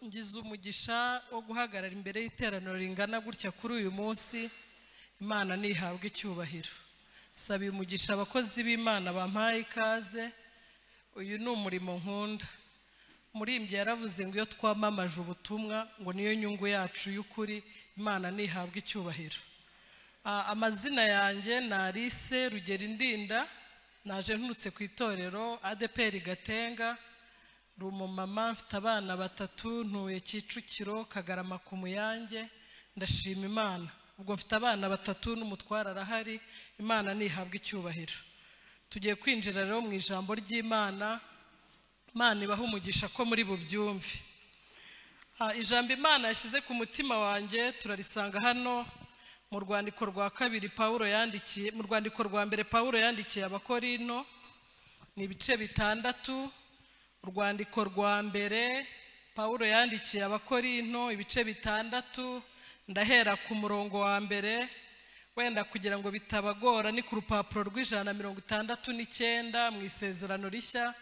ngize umugisha wo guhagarara imbere y'iteraniro ringana gutya kuri uyu munsi. Imana nihabwe icyubahiro. Sabiye umugisha abakozi b'Imana bampaye ikaze. Uyu ni umurimo nkunda. Murimbyi yaravuze ngo iyo twamamaje ubutumwa ngo niyo nyungu yacu y'ukuri. Imana nihabwe icyubahiro. Amazina yanjye ni Alice Rugerindinda. Naje nturutse ku itorero ADPR Gatenga. Ndi umumama mfite abana batatu, ntuye Kicukiro Kagarama ku Muyange. Ndashima Imana. Ubwo mfite abana batatu n'umutwara arahari. Imana nihabwe icyubahiro. Tugiye kwinjira rero mu ijambo ry'Imana. Imana ibaha umugisha ko muri bubyumve. Ijambo Imana yashyize ku mutima wanjye turarisanga hano mu rwandiko rwa kabiri Paulo yandikiye, mu rwandiko rwa mbere Paulo yandikiye Abakorinto. Ni ibice 6. Urwandiko rwa mbere Paulo yandikiye Abakorinto ibice 6. Ndahera ku murongo wa mbere wenda kugira ngo bitabagora. Ni ku rupapuro rw'169 mu isezerano rishya.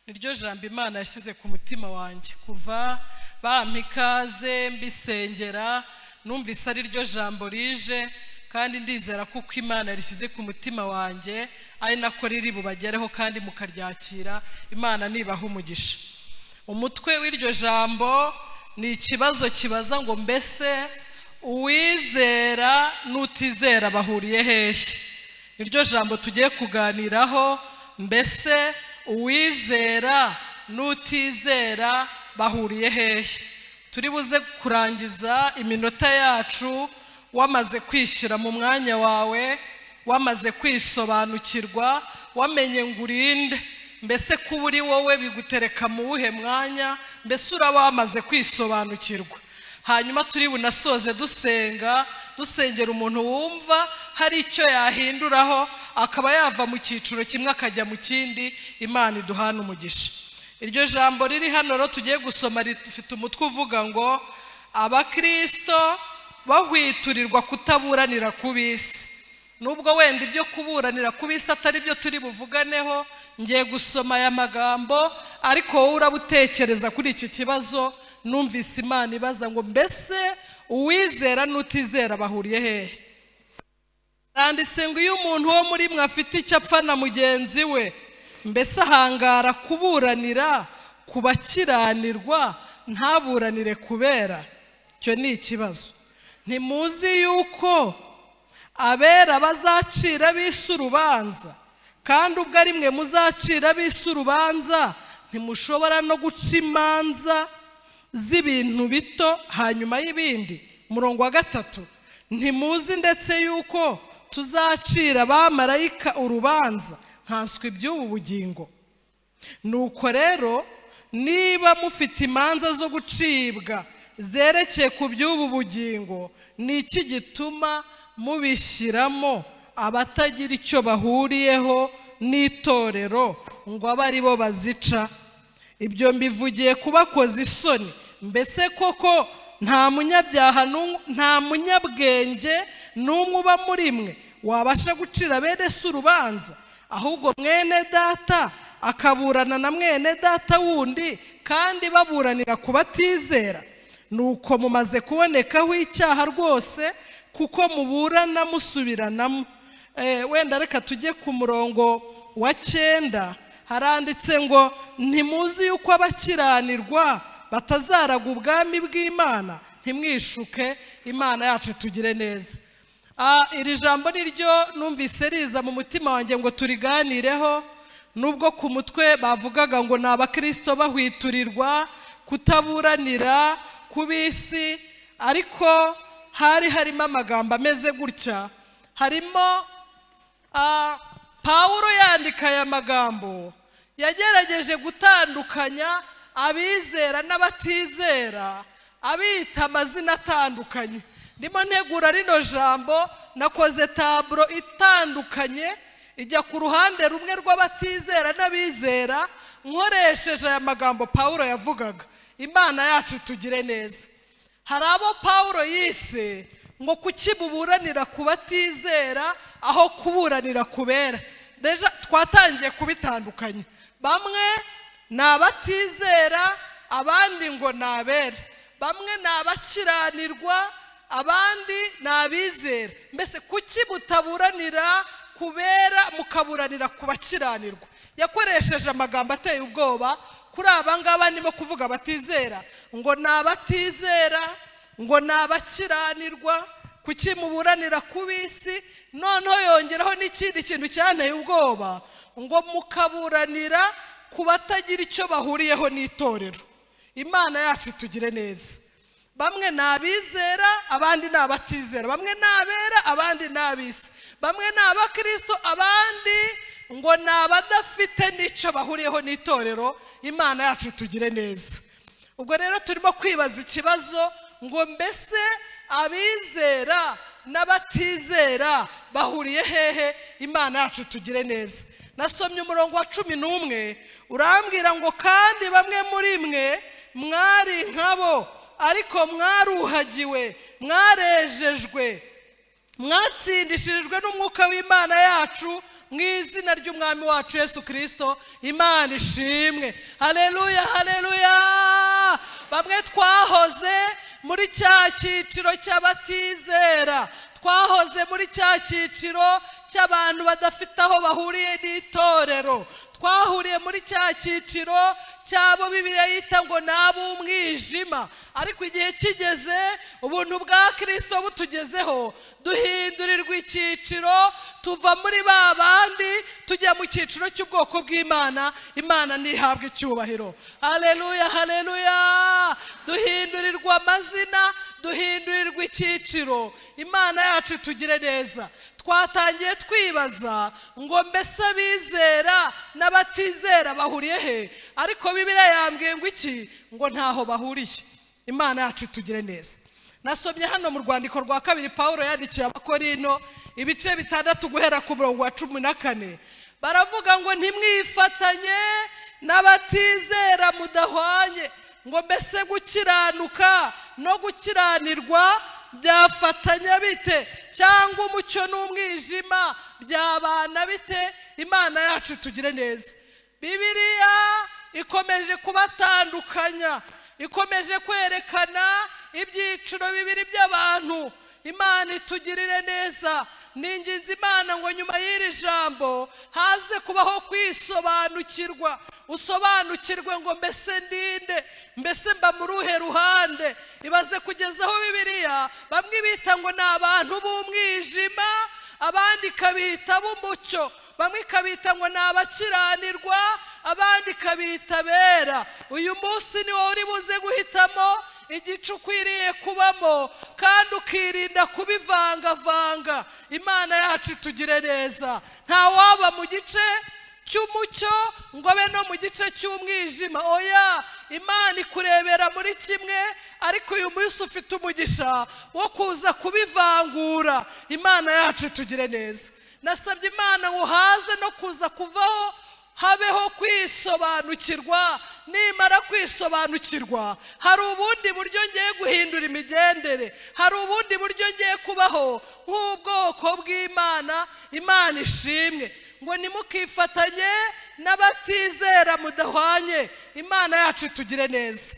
Niryo jambo Imana yashyize ku mutima wanjye kuva bampa ikaze mbisengera. Numvise ari ryo jambo rije kandi ndizera kuko Imana yarishyize ku mutima wanjye ari nako riri bubagereho kandi mukaryakira. Imana nibaha umugisha. Umutwe w'iryo jambo ni ikibazo kibaza ngo mbese uwizera n'utizera bahuriye hehe? Niryo jambo tugiye kuganiraho. Mbese uwizera n'utizera bahuriye hehe? Turi buze kurangiza iminota yacu wamaze kwishyira mu mwanya wawe, wamaze kwisobanukirwa, wamenye ngo urinde. Mbese kuba uri wowe bigutereka mu wuhe mwanya? Mbese uraba wamaze kwisobanukirwa. Hanyuma turi bunasoze dusengera umuntu wumva hari icyo yahinduraho akaba yava mu cyiciro kimwe akajya mu kindi. Imana iduhana umugisha. Iryo jambo riri hano rero tugiye gusoma rifite umutwe uvuga ngo abakristo bahwiturirwa kutaburanira ku bisi. Nubwo wenda ibyo kuburanira ku bisi atari byo turi buvuganeho, ngiye gusoma aya magambo ariko wowe urabutekereza kuri iki kibazo. Numvise Imana ibaza ngo mbese uwizera n'utizera bahuriye hehe? Randitse ngo iyo umuntu wo muri mwe afite icyo apfa na mugenzi we, mbese ahangara kuburanira ku bakiranirwa ntaburanire kubera? Cyo ni ikibazo. Ntimuzi yuko abera bazacira bise urubanza, kandi ubwo ari mwe muzacira bise urubanza ntimushobora no guca imanza z'ibintu bito hanyuma y'ibindi. Murongo wa 3. Ntimuzi ndetse yuko tuzacira abamarayika urubanza nkanswe iby'ubu bugingo? Nuko rero niba mufite imanza zo gucibwa zerekeye ku by'ubu bugingo, ni iki gituma mubishyiramo abatagira icyo bahuriyeho n'itorero ngo abe ari bo bazica? Ibyo mbivugiye kubakoza isoni. Mbese koko nta munyabyaha nta munyabwenge n'umwe uba muri mwe wabasha gucira bene se urubanza? Ahubwo mwene data akaburana na mwene data wundi, kandi baburanira ku batizera. Nuko mumaze kubonekaho icyaha rwose kuko muburana musubiranamo. Wenda reka tujye ku murongo wa 9. Haranditse ngo ntimuzi yuko abakiranirwa batazaraga ubwami bw'Imana? Ntimwishuke. Imana yacu tugire neza. Iri jambo niryo numvise riza mu mutima wanjye ngo turiganireho. Nubwo ku mutwe bavugaga ngo ni abakristo bahwiturirwa kutaburanira ku bisi, ariko harimo amagambo ameze gutya. Harimo Paulo yandika aya magambo yagerageje gutandukanya abizera n'abatizera, abita amazina atandukanye. Ndimo ntegura rino jambo nakoze taburo itandukanye ijya ku ruhande rumwe rw'abatizera n'abizera, nkoresheje aya magambo Paulo yavugaga. Imana yacu tugire neza. Hari abo Paulo yise ngo kuki buburanira ku batizera aho kuburanira kubera. Deja twatangiye kubitandukanya. Bamwe ni abatizera abandi ngo nabera, bamwe nabakiranirwa abandi nabizera. Mbese kuki mutaburanira kubera mukaburanira kubakiranirwa? Yakoresheje amagambo ateye ubwoba kuri abangaba nimo kuvuga batizera, ngo nabatizera, ngo nabakiranirwa. Kuki muburanira kubisi? Noneho yongeraho n'ikindi kintu cyanteye ubwoba, ngo mukaburanira kubatagira icyo bahuriyeho n'itorero. Imana yacu tugire neza. Bamwe nabizera abandi nabatizera, bamwe nabera abandi nabisi, bamwe nabakristo abandi ngo nabadafite n'icyo bahuriyeho n'itorero. Imana yacu tugire neza. Ubwo rero turimo kwibaza ikibazo ngo mbese abizera n'abatizera bahuriye hehe? Imana yacu tugire neza. Nasomye umurongo wa 11 urambwira ngo kandi bamwe muri mwe mwari nkabo, ariko mwaruhagiwe, mwarejejwe, mwatsindishirijwe n'umwuka w'Imana yacu mu izina ry'umwami wacu Yesu Kristo. Imana ishimwe. Haleluya, haleluya. Bamwe twahoze muri cya cyiciro cy'abatizera, twahoze muri cya cyiciro cy'abantu badafite aho bahuriye n'itorero, twahuriye muri cya cyiciro cyabo Bibiliya yita ngo n'ab'umwijima. Ariko igihe kigeze ubuntu bwa Kristo butugezeho, duhindurirwa icyiciro, tuva muri babandi tujya mu cyiciro cy'ubwoko bw'Imana. Imana nihabwe icyubahiro. Haleluya, haleluya. Duhindurirwa amazina, duhindurirwa icyiciro. Imana yacu tugire neza. Twatangiye twibaza ngo mbese abizera n'abatizera bahuriye he? Ariko Bibiliya yambwiye ngo iki? Ngo ntaho bahuriye. Imana yacu tugire neza. Nasomye hano mu rwandiko rwa 2 Paulo yandikiye Abakorino ibice 6 guhera ku murongo wa 14. Baravuga ngo ntimwifatanye n'abatizera mudahwanye, ngo mbese gukiranuka no gukiranirwa byafatanya bite? Cyangwa umucyo n'umwijima byabana bite? Imana yacu tugire neza. Bibiliya ikomeje kubatandukanya, ikomeje kwerekana ibyiciro bibiri by'abantu. Imana itugirire neza. Ninginze Imana ngo nyuma y'iri jambo haze kubaho kwisobanukirwa, usobanukirwe ngo mbese ndinde, mbese mba mu ruhe ruhande. Ibaze kugezaho Bibiliya bamwe bita ngo ni abantu b'umwijima, abandi kabita b'umucyo, bamwe kabita ngo ni abakiranirwa, abandi kabita bera. Uyu munsi ni wowe uri buze guhitamo igice ukwiriye kubamo, kandi ukirinda kubivangavanga. Imana yacu tugire neza. Nta waba mu gice cy'umucyo ngo abe no mu gice cy'umwijima. Oya, Imana ikurebera muri kimwe, ariko uyu munsi ufite umugisha wo kuza kubivangura. Imana yacu tugire neza. Nasabye Imana ngo haze no kuza kuvaho, habeho kwisobanukirwa. Nimara kwisobanukirwa, hari ubundi buryo ngiye guhindura imigendere, hari ubundi buryo ngiye kubaho nk'ubwoko bw'Imana. Imana ishimwe. Ngo nimukifatanye n'abatizera mudahwanye. Imana yacu tugire neza.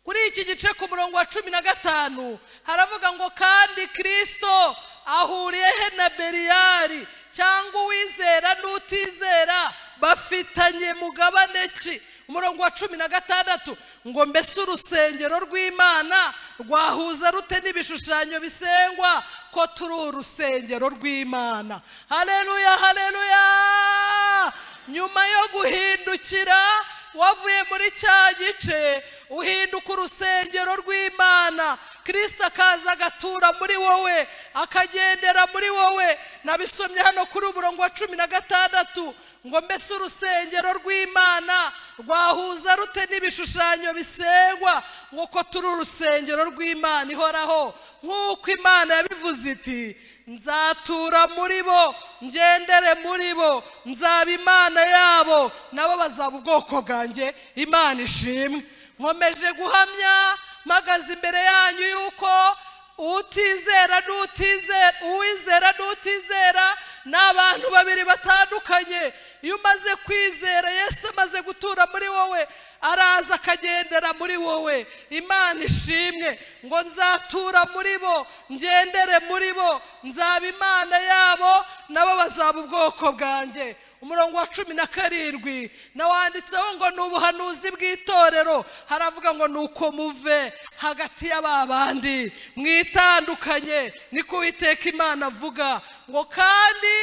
Kuri iki gice ku murongo wa 15 haravuga ngo kandi Kristo ahuriye he na Beliyali? Cyangwa uwizera n'utizera bafitanye mugabane ki? Umurongo wa 16 ngo mbese urusengero rw'Imana rwahuza rute n'ibishushanyo bisengwa ko turi urusengero rw'Imana? Haleluya, haleluya. Nyuma yo guhindukira wavuye muri cya gice uhinduka urusengero rw'Imana. Kristo akaza agatura muri wowe, akagendera muri wowe. Nabisomye hano kuri umurongo wa 16 ngo mbese urusengero rw'Imana rwahuza rute n'ibishushanyo bisengwa ngo ko turi urusengero rw'Imana ihoraho, nk'uko Imana yabivuze iti nzatura muri bo, ngendere muri bo, nzaba Imana yabo, nabo bazaba ubwoko bwanjye. Imana ishimwe. Nkomeje guhamya mpagaze imbere yanyu yuko utizera n'utizera, uwizera n'utizera ni abantu babiri batandukanye. Iyo umaze kwizera, Yesu amaze gutura muri wowe, araza akagendera muri wowe. Imana ishimwe ngo nzatura muri bo, ngendere muri bo, nzaba Imana yabo, nabo bazaba ubwoko bwanjye. Umurongo wa 17 nawanditseho ngo ni ubuhanuzi bw'itorero. Haravuga ngo nuko muve hagati y'ababandi mwitandukanye, niko Uwiteka Imana avuga, ngo kandi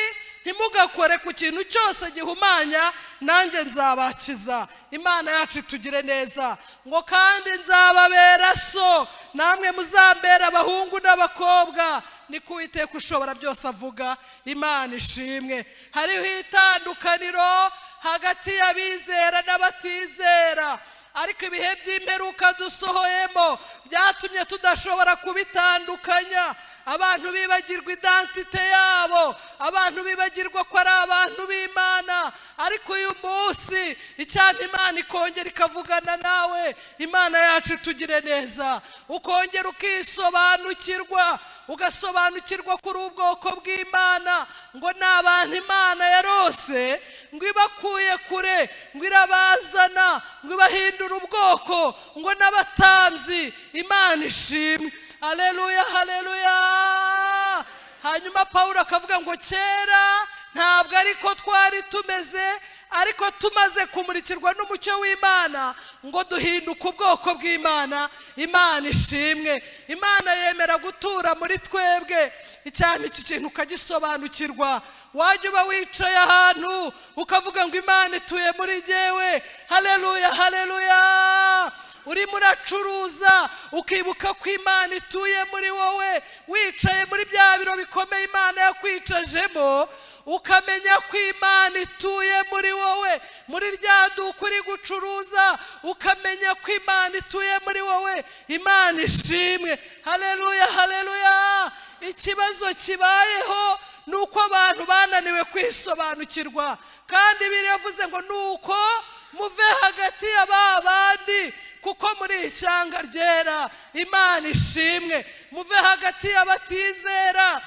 ntimugakore ku kintu cyose gihumanya, nanjye nzabakiza. Imana yacu tugire neza. Ngo kandi nzababera so, namwe muzambera abahungu n'abakobwa, niko Uwiteka ushobora byose avuga. Imana ishimwe. Hariho itandukaniro hagati y'abizera n'abatizera, ariko ibihe by'imperuka dusohoyemo byatumye tudashobora kubitandukanya. Abantu bibagirwa identite yabo, abantu bibagirwa ko ari abantu b'Imana. Ariko uyu munsi icyampa Imana ikongera ikavugana nawe. Imana yacu tugire neza, ukongera ukisobanukirwa, ugasobanukirwa kuri ubwoko bw'Imana, ngo ni abantu Imana yarose, ngo ibakuye kure, ngo irabazana, ngo ibahindura ubwoko, ngo n'abatambyi. Imana ishimwe. Haleluya, haleluya. Hanyuma Pawulo akavuga ngo kera ntabwo ariko twari tumeze, ariko tumaze kumurikirwa n'umucyo w'Imana, ngo duhinduke ubwoko bw'Imana. Imana ishimwe. Imana yemera gutura muri twebwe. Icyampa iki kintu ukagisobanukirwa. Wajya uba wicaye ahantu ukavuga ngo Imana ituye muri jyewe. Haleluya, haleluya. Urimo uracuruza ukibuka ko Imana ituye muri wowe, wicaye muri bya biro bikomeye Imana yakwicajemo, ukamenya ko Imana ituye muri wowe, muri rya duka uri gucuruza ukamenya ko Imana ituye muri wowe. Imana ishimwe. Haleluya, haleluya. Ikibazo kibayeho nuko abantu bananiwe kwisobanukirwa, kandi biravuze ngo nuko muve hagati y'ababandi, kuko muri ishyanga ryera. Imana ishimwe. Muve hagati y'abatizera.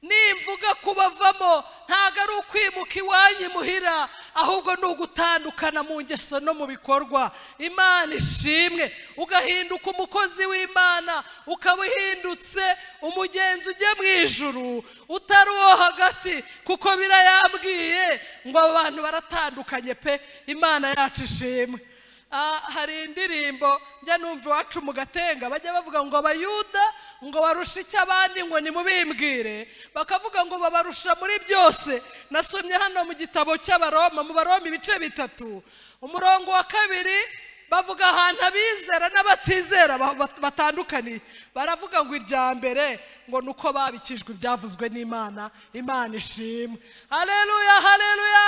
Nimvuga kubavamo ntago ari ukwimuka iwanyu muhira, ahubwo ni ugutandukana mu ngeso no mu bikorwa. Imana ishimwe. Ugahinduka umukozi w'Imana, ukaba uhindutse umugenzi ujye mu ijuru, utari uwo hagati, kuko birayambwiye ngo abantu baratandukanye pe. Imana yacu ishimwe. Hari indirimbo njya numva iwacu mu Gatenga bajya bavuga ngo Abayuda ngo barusha icyo abandi ngo nimubimbwire, bakavuga ngo babarusha muri byose. Nasomye hano mu gitabo cy'Abaroma, mu Baroma ibice 3 umurongo wa 2, bavuga ahantu abizera n'abatizera batandukaniye. Baravuga ngo irya mbere ngo nuko babikijwe ibyavuzwe n'Imana. Imana ishimwe. Haleluya, haleluya.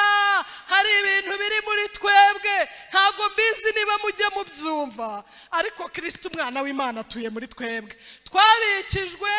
Hari ibintu biri muri twebwe ntago mbizi niba mujye mubyumva, ariko Kristo umwana w'Imana atuye muri twebwe. Twabikijwe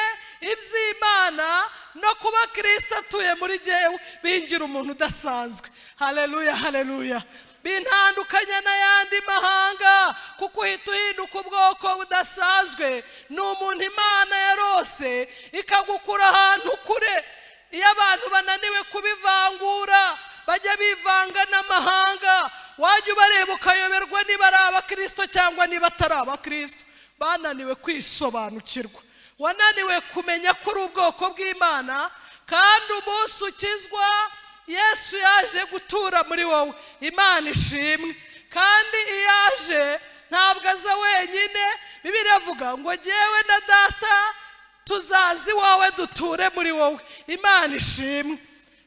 iby'Imana no kuba Kristo atuye muri jyewe bingira umuntu udasanzwe. Haleluya, haleluya. Bintandukanya n'ayandi mahanga, kuko uhita uhinduka ubwoko budasanzwe. Ni umuntu Imana yarose ikagukura ahantu kure. Iyo abantu bananiwe kubivangura, bajya bivanga n'amahanga, wajya ubareba ukayoberwa niba ari abakristo cyangwa niba atari abakristo. Bananiwe kwisobanukirwa, wananiwe kumenya ko uri ubwoko bw'Imana, kandi umunsi ukizwa Yesu yaje gutura muri wowe. Imana ishimwe. Kandi iyaje ntabwo aza wenyine. Bibiliya ivuga ngo jyewe na Data tuzazi wowe duture muri wowe. Imana ishimwe.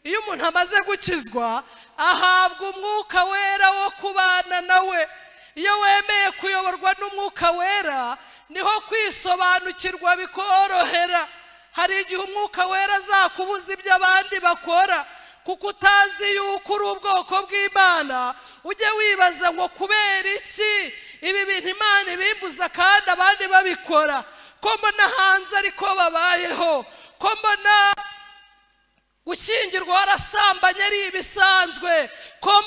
Iyo umuntu amaze gukizwa ahabwa umwuka wera wo kubana nawe. Iyo wemeye kuyoborwa n'umwuka wera niho kwisobanukirwa bikorohera. Hari igihe umwuka wera azakubuza ibyo abandi bakora, kuko utazi yuko uri ubwoko bw'Imana. Ujye wibaza ngo kubera iki ibi bintu Imana ibimbuza kandi abandi babikora? Ko mbona hanze ariko babayeho, ko mbona gushyingirwa warasambanye ari ibisanzwe, ko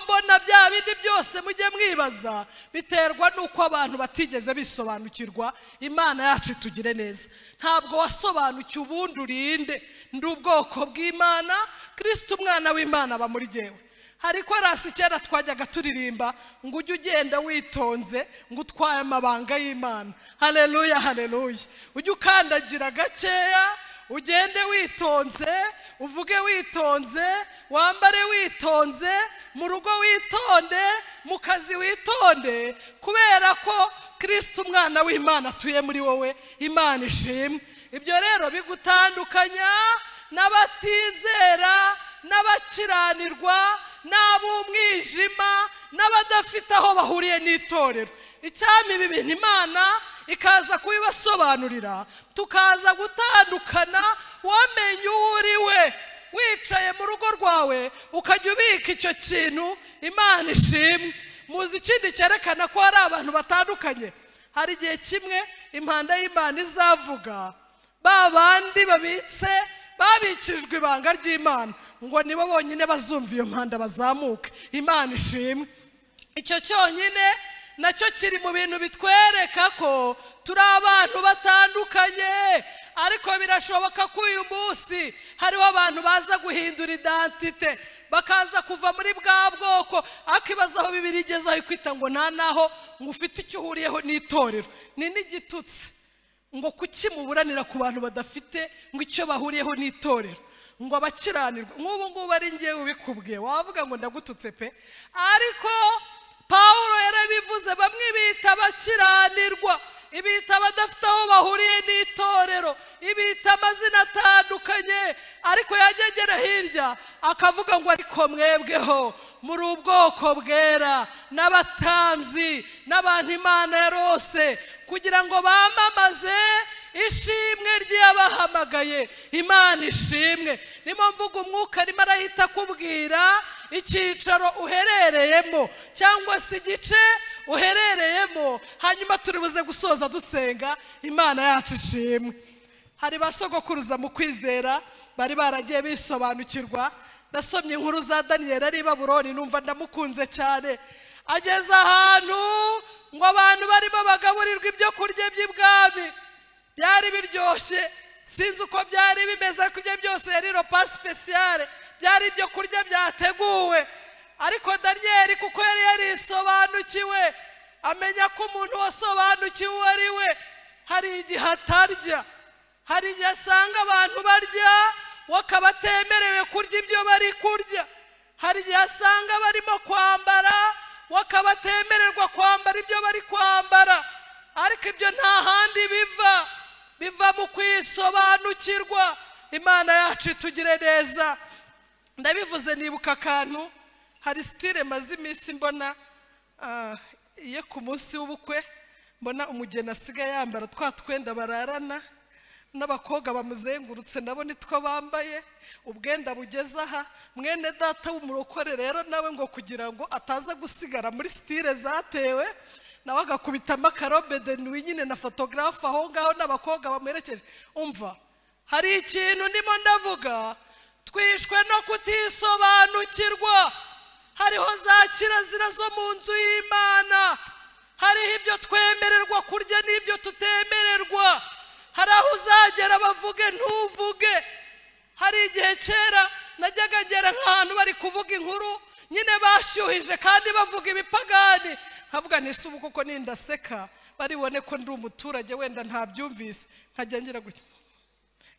mbona bya bindi byose. Mujye mwibaza, biterwa nuko abantu batigeze bisobanukirwa. Imana yacu tugire neza. Ntabwo wasobanukiwe ubundi urinde. Ndi ubwoko bw'Imana, Kristo umwana w'Imana aba muri jyewe. hariko rasi kera twajyaga turirimba ngo ujye ugenda witonze ngo utwaye amabanga y'Imana. Haleluya, haleluya. Ujye ukandagira gakeya, ugende witonze, uvuge witonze, wambare witonze, mu rugo witonde, mu kazi witonde, kubera ko Kristo umwana w'Imana atuye muri wowe. Imana ishimwe. Ibyo rero bigutandukanya n'abatizera, n'abakiranirwa, n'ab'umwijima, n'abadafite aho bahuriye n'itorero. Icyami ibi bintu Imana ikaza kubibasobanurira, tukaza gutandukana, wamenye uriwe, wicaye mu rugo rwawe ukajya ubika icyo kintu. Imana ishimwe. Muzi ikindi cyerekana ko hari abantu batandukanye, hari igihe kimwe impanda y'Imana izavuga, ba bandi babikijwe ibanga ry'Imana ngo nibo bonyine bazumva iyo mpanda bazamuka. Imana ishimwe. Icyo cyonyine nacyo kiri mu bintu bitwereka ko turi abantu batandukanye. Ariko birashoboka ko uyu munsi hariho abantu baza guhindura identite, bakaza kuva muri bwa bwoko, akibaza aho Bibiliya igeze aho ikwita ngo nta naho ngo ufite icyo uhuriyeho n'itorero. Ni n'igitutsi ngo kuki muburanira ku bantu badafite ngo icyo bahuriyeho n'itorero, ngo abakiranirwa. Nk'ubu ngubu ari ngewe ubikubwiye wavuga ngo ndagututse pe, ariko Pawulo yarabivuze, bamwe bita abakiranirwa, ibita abadafite aho bahuriye n'itorero, ibita amazina atandukanye. Ariko yagegera hirya akavuga ngo ariko mwebweho muri ubwoko bwera, n'abatambyi, n'abantu Imana yarose kugira ngo bamamaze ishimwe ry'abahamagaye. Imana ishimwe. Nimo mvuga umwuka arimo arahita akubwira icyicaro uherereyemo cyangwa se igice uherereyemo, hanyuma turibuze gusoza dusenga. Imana yacu ishimwe. Hari basogokuruza mu kwizera bari baragiye bisobanukirwa. Nasomye inkuru za Daniyeli ari i Babuloni, numva ndamukunze cyane. Ageze ahantu ngo abantu barimo bagaburirwa ibyo kurya by'ibwami, byari biryoshye, sinzi uko byari bimeze, ariko ibyo byose yari repas spécial, byari ibyo kurya byateguwe. Ariko Daniyeli kuko yari yarisobanukiwe, amenya ko umuntu wasobanukiwe uwo ari we hari igihe atarya, hari igihe asanga abantu barya wakaba atemerewe kurya ibyo bari kurya, hari igihe asanga barimo kwambara wakaba atemererwa kwambara ibyo bari kwambara. Ariko ibyo nta handi biva mu kwisobanukirwa. Imana yacu itugire neza. Ndabivuze nibuka akantu, hari style maze iminsi mbona iyo ku munsi w'ubukwe mbona umugeni asigaye yambara twa twenda bararana, n'abakobwa bamuzengurutse nabo nitwo bambaye, ubwenda bugeze aha. Mwene data w'umurokore rero nawe ngo kugira ngo ataza gusigara muri style zatewe, nawe agakubitamo akarobe de nuit nyine na photographe aho ngaho n'abakobwa bamuherekeje. Umva, hari ikintu ndimo ndavuga, twishwe no kutisobanukirwa. Hariho za kirazira zo mu nzu y'Imana, hariho ibyo twemererwa kurya n'ibyo tutemererwa. Hari aho uzagera bavuge ntuvuge. Hari igihe kera najyaga ngera nk'ahantu bari kuvuga inkuru nyine bashyuhije kandi bavuga ibipagani, nkavuga nti ubu kuko nindaseka baribone ko ndi umuturage wenda ntabyumvise, nkajya ngira gutya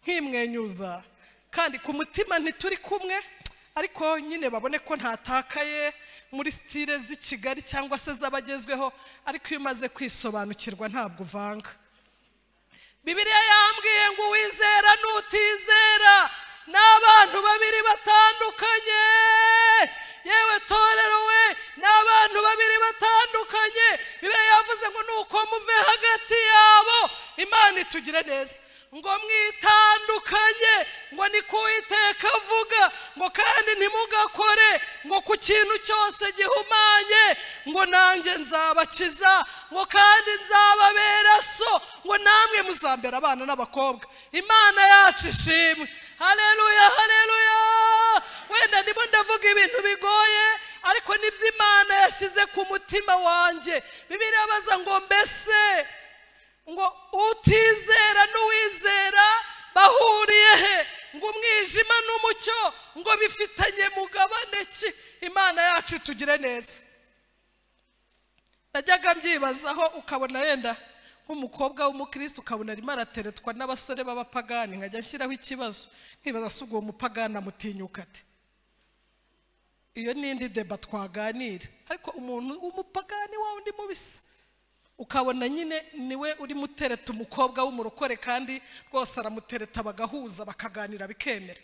nkimwenyuza, kandi ku mutima ntituri kumwe, ariko nyine babone ko ntatakaye muri style z'i Kigali cyangwa se z'abagezweho. Ariko iyo umaze kwisobanukirwa ntabwo uvanga. Bibiliya yambwiye ngo uwizera n'utizera n'abantu babiri batandukanye. Yewe torero we, n'abantu babiri batandukanye. Bibiliya yavuze ngo nuko muve hagati yabo. Imana itugire neza. Ngo mwitandukanye, ngo ni ko Uwiteka avuga, ngo kandi ntimugakore ngo ku kintu cyose gihumanye, ngo nanjye nzabakiza, ngo kandi nzababera so, ngo namwe muzambera abana n'abakobwa. Imana yacu ishimwe. Haleluya, haleluya. Wenda ndimo ndavuga ibintu bigoye, ariko nibyo Imana yashyize ku mutima wanjye. Bibiliya baza ngo mbese ngo utizera n'uwizera bahuriye he? Ngo umwijima umwijima n'umucyo ngo bifitanye mugabane ki? Imana yacu tugire neza. Najyaga mbyibazaho ukabona yenda nk'umukobwa w'umukristo ukabona arimo arateretwa n'abasore b'abapagani, nkajya nshyiraho ikibazo nkibaza se uwo mupagani amutinyuka ate? Iyo n'indi deba twaganira, ariko umuntu w'umupagani wa undi mubisi ukabona nyine niwe uri mutereta umukobwa w'umurokore kandi rwose aramutereta bagahuza bakaganira bikemera,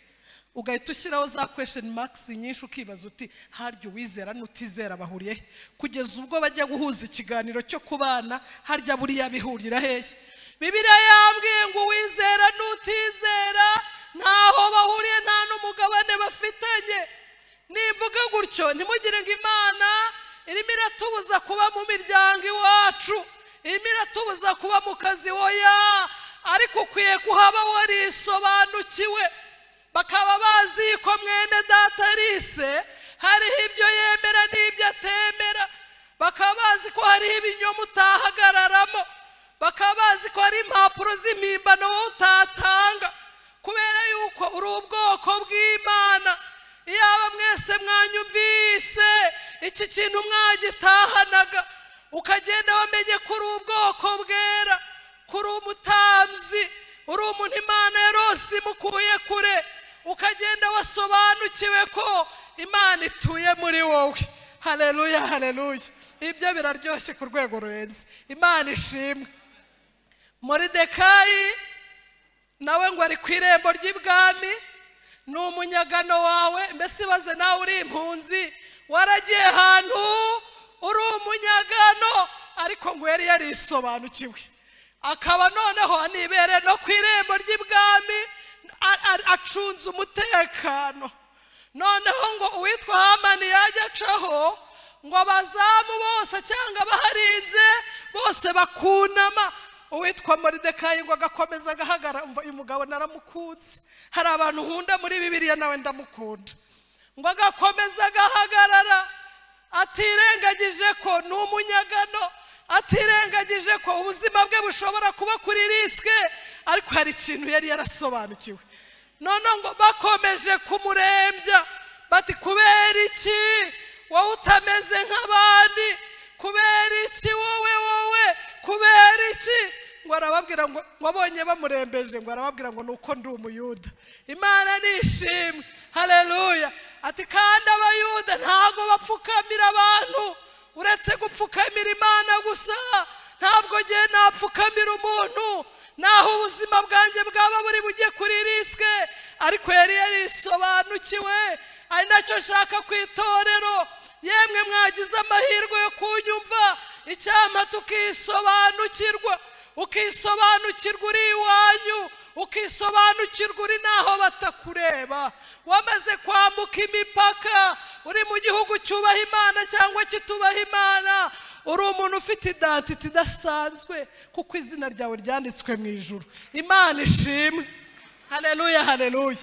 ugahita ushyiraho za question marks nyinshi ukibaza uti harya uwizera n'utizera bahuriye kugeza ubwo bajya guhuza ikiganiro cyo kubana, harya buriya bihurira hehe? Bibiliya yambwiye ngo uwizera n'utizera ntaho bahuriye, nta n'umugabane bafitanye. Nimvuga gutyo ntimugire ngo Imana irimo iratubuza kuba mu miryango iwacu, irimo iratubuza kuba mu kazi, hoya, ariko ukwiye kuhaba warisobanukiwe, bakaba bazi ko mwene data Alice hariho ibyo yemera n'ibyo atemera, bakaba bazi ko hariho ibinyoma utahagararamo, bakaba bazi ko hari impapuro z'impimbano wowe utatanga, kubera yuko uri ubwoko bw'Imana. Iyaba mwese mwanyumvise iki kintu mwagitahanaga, ukagenda wamenye ko uri ubwoko bwera, ko uri umutambyi, uri umuntu Imana yarose imukuye kure, ukagenda wasobanukiwe ko Imana ituye muri wowe. Haleluya, haleluya. Ibyo biraryoshye ku rwego rurenze. Imana ishimwe. Moridekayi nawe ngo ari ku irembo ry'ibwami, ni umunyagano wawe. Mbese ibaze nawe uri impunzi, waragiye ahantu uri umunyagano, ariko ngo yari yarisobanukiwe, akaba noneho anibere no ku irembo ry'ibwami acunze umutekano. Noneho ngo uwitwa Hamani yajya acaho ngo abazamu bose cyangwa abaharinze bose bakunama, uwitwa Moridekayi ngo agakomeza agahagara. Umva uyu mugabo naramukunze, hari abantu nkunda muri Bibiliya nawe ndamukunda. Ngo agakomeza agahagarara atirengagije ko ni umunyagano, atirengagije ko ubuzima bwe bushobora kuba kuri riske, ariko hari ikintu yari yarasobanukiwe. None ngo bakomeje kumurembya bati kubera iki wowe utameze nk'abandi, kubera iki wowe kubera iki? Ngo arababwira ngo wabonye bamurembeje, ngo arababwira ngo nuko ndi umuyuda. Imana nishimwe, haleluya. Ati kandi abayuda ntago bapfukamira abantu, uretse gupfukamira Imana gusa, ntabwo giye napfukamira umuntu, naho ubuzima bwanjye bwaba buri bujye kuri riske, ariko yari yarisobanukiwe. Ari nacyo nshaka ku itorero, yemwe mwagize amahirwe yo kunyumva, icyampa tukisobanukirwa, ukisobanukirwa uri iwanyu, ukisobanukirwa uri naho batakureba, wamaze kwambuka imipaka, uri mu gihugu cyubaha Imana cyangwa kitubaha Imana, uri umuntu ufite identity idasanzwe, kuko izina ryawe ryanditswe mu ijuru. Imana ishimwe, haleluya, haleluya.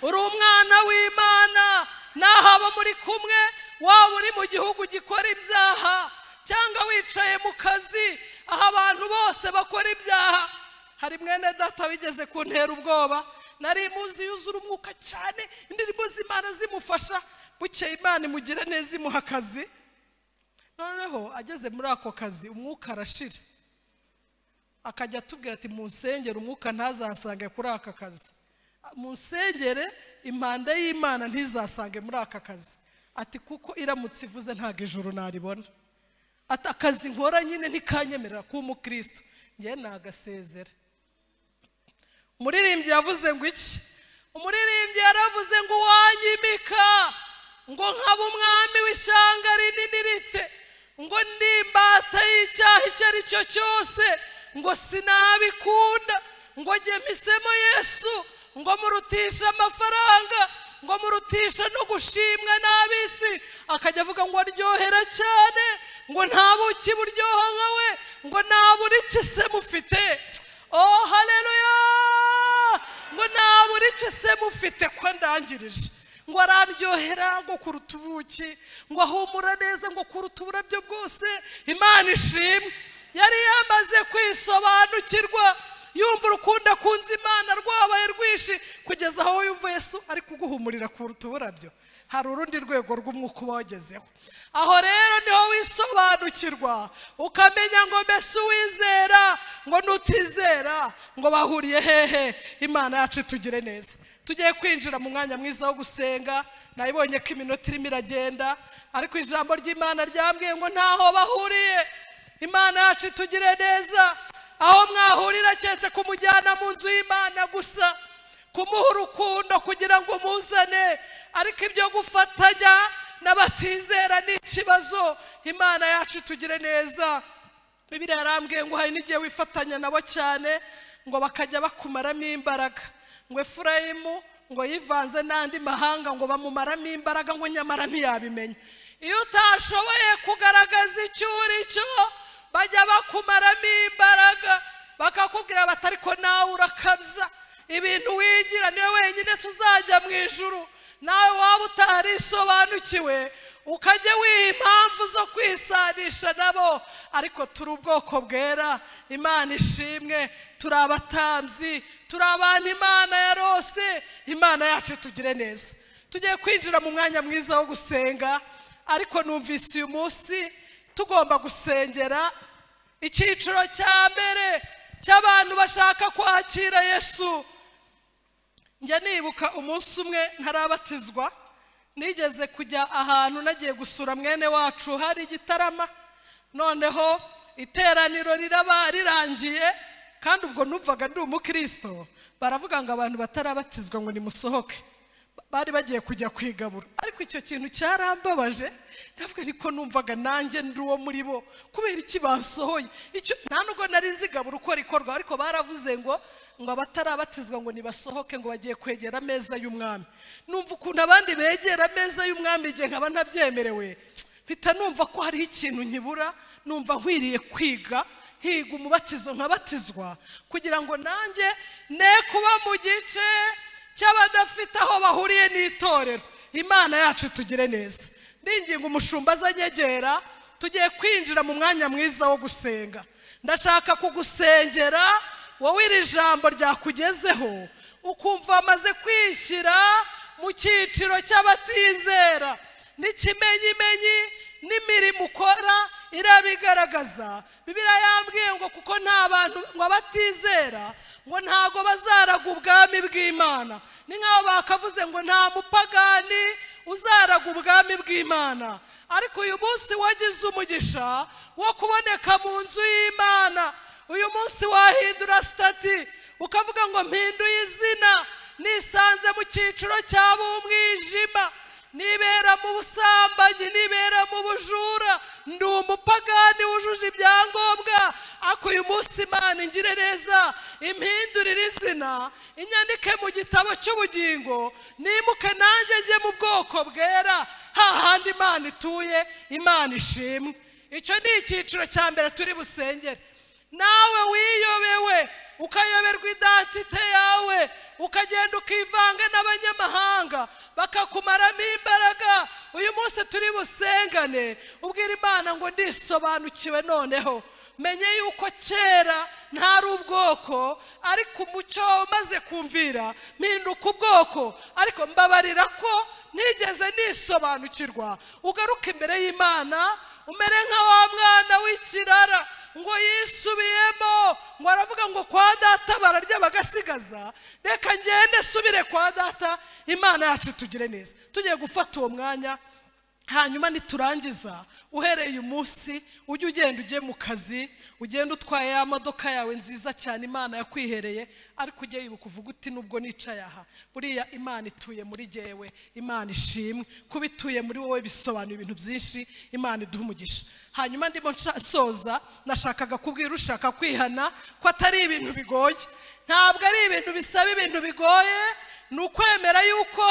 Uri umwana w'Imana, naho abo muri kumwe, waba uri mu gihugu gikora ibyaha cyangwa wicaye mu kazi aho abantu bose bakora ibyaha. Hari mwene data wigeze kuntera ubwoba, nari muzi yuzura umwuka cyane, indirimbo z'Imana zimufasha, bukeye Imana imugira neza imuha akazi. Noneho ageze muri ako kazi umwuka arashira, akajya atubwira ati munsengere umwuka ntazasange kuri aka kazi, munsengere impanda y'Imana ntizasange muri aka kazi. Ati kuko iramutse ivuze ntago ijuru naribona. Ati akazi nkora nyine ntikanyemerera kuba umukristo, ngiye nagasezera. Umuririmbyi yavuze ngo iki? Umuririmbyi yaravuze ngo wanyimika ngo nkaba umwami w'ishyanga rinini rite, ngo ndimbata y'icyaha icyo ari cyo cyose, ngo sinabikunda, ngo jye mpisemo Yesu, ngo murutisha amafaranga, ngo murutisha no gushimwa n'abisi. Akajya avuga ngo aryohera cyane, ngo nta buki buryoha nkawe, ngo nta buriki se mufite. Oh haleluya, ngo nta buriki se mufite ko ndangirije, ngo araryohera ngo kuruta ubuki, ngo ahumura neza ngo kuruta uburabyo bwose. Imana ishimwe, yari yamaze kwisobanukirwa, yumva urukundo akunze Imana rwabaye rwishi kugeza aho yumva Yesu ari kuguhumurira kuruta uburabyo. Hari urundi rwego rw'umwuka uba wagezeho. Aho rero niho wisobanukirwa ukamenya ngo mbese uwizera ngo nutizera ngo bahuriye hehe. Imana yacu tugire neza. Tugiye kwinjira mu mwanya mwiza wo gusenga. Nayibonye ko iminota irimo iragenda, ariko ijambo ry'Imana ryambwiye ngo ntaho bahuriye. Imana yacu tugire neza. Aho mwahurira cyetse kumujyana mu nzu y'Imana gusa, kumuha urukundo kugira ngo umuzane, ariko ibyo gufatanya n'abatizera ni ikibazo. Imana yacu tugire neza. Bibiliya yarambwiye ngo hari n'igihe wifatanya nabo cyane ngo bakajya bakumaramo imbaraga, ngo Efurayimu ngo yivanze n'andi mahanga ngo bamumaramo imbaraga ngo nyamara ntiyabimenya. Iyo utashoboye kugaragaza icyo uri cyo bajya bakumaramo imbaraga bakakubwira bati ariko nawe urakabya ibintu wigira niwe wenyine uzajya mu ijuru. Nawe waba utarisobanukiwe ukajya wiha impamvu zo kwisanisha nabo, ariko turi ubwoko bwera. Imana ishimwe, turi abatambyi, turi abantu Imana yarose. Imana yacu tugire neza. Tugiye kwinjira mu mwanya mwiza wo gusenga, ariko numvise uyu munsi tugomba gusengera icyiciro cya mbere cy'abantu bashaka kwakira Yesu. Njya nibuka umunsi umwe ntarabatizwa, nigeze kujya ahantu nagiye gusura mwene wacu hari Igitarama. Noneho iteraniro riraba rirangiye, kandi ubwo numvaga ndi umukristo. Baravuga ngo abantu batarabatizwa ngo nimusohoke. Bari bagiye kujya kwigabura, ariko icyo kintu cyarambabaje. Ndavuga niko numvaga nanjye ndi uwo muri bo, kubera iki basohoye. Icyo nta nubwo nari nzigabura uko rikorwa, ariko baravuze ngo abatarabatizwa ngo nibasohoke ngo bagiye kwegera ameza y'umwami. Numva ukuntu abandi begera ameza y'umwami igihe nkaba ntabyemerewe, mpita numva ko hariho ikintu nkibura. Numva nkwiriye kwiga umubatizo nkabatizwa, kugira ngo nanjye ne kuba mu gice cy'abadafite aho bahuriye n'itorero. Imana yacu tugire neza. Ndinginga umushumba azanyegera, tugiye kwinjira mu mwanya mwiza wo gusenga. Ndashaka kugusengera wowe iri jambo ryakugezeho, ukumva amaze kwishyira mu cyiciro cy'abatizera. N'ikimenyimenyi n'imirimo ukora irabigaragaza. Bibiliya yambwiye ngo kuko nta bantu ngo abatizera ngo ntago bazaraga ubwami bw'Imana. Ni nk'aho bakavuze ngo nta mupagani uzaraga ubwami bw'Imana. Ariko uyu munsi wagize umugisha wo kuboneka mu nzu y'Imana. Uyu munsi wahindura stati ukavuga ngo mpinduye izina, nisanze mu cyiciro cy'ab'umwijima, nibera mu busambanyi, nibera mu bujura, ndi umupagani wujuje ibyangombwa. Ako uyu munsi Imana ingire neza, impindurire izina, inyandike mu gitabo cy'ubugingo, nimuke nanjye njye mu bwoko bwera, hahandi Imana ituye. Imana ishimwe. Icyo ni icyiciro cya mbere turi busengere. Nawe wiyobewe ukayoberwa identite yawe, ukagenda ukivanga n'abanyamahanga bakakumaramo imbaraga, uyu munsi turi busengane ubwira Imana ngo ndisobanukiwe noneho. Menye yuko kera ntari ubwoko, ariko umucyo umaze kumvira mpinduka ubwoko. Ariko mbabarira ko nigeze nisobanukirwa. Ugaruka imbere y'Imana umere nka wa mwana w'ikirara ngo yisubiyemo, ngo aravuga ngo kwa data bararya bagasigaza, reka ngende subire kwa data. Imana yacu tugire neza. Tugiye gufata uwo mwanya, hanyuma niturangiza uhereye umunsi ujye ugenda ujye mu kazi, ugenda utwaye ya modoka yawe nziza cyane Imana yakwihereye, ariko ujye wibuka uvuga uti nubwo nicaye aha buriya Imana ituye muri jyewe. Imana ishimwe. Kuba ituye muri wowe bisobanuye ibintu byinshi. Imana iduha umugisha. Hanyuma ndimo nsoza, nashakaga kubwira ushaka kwihana ko atari ibintu bigoye. Ntabwo ari ibintu bisaba ibintu bigoye, ni ukwemera yuko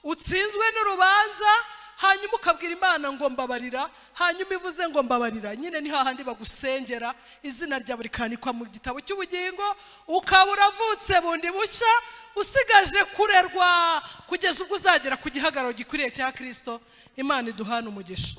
utsinzwe n'urubanza, hanyuma ukabwira Imana ngo mbabarira. Hanyuma ivuze ngo mbabarira, nyine ni hahandi bagusengera, izina rya buri kanikwa mu gitabo cy'ubugingo, ukaba uravutse bundi bushya, usigaje kurerwa kugeza ubwo uzagera ku gihagararo gikwiriye cya Kristo. Imana iduhana umugisha.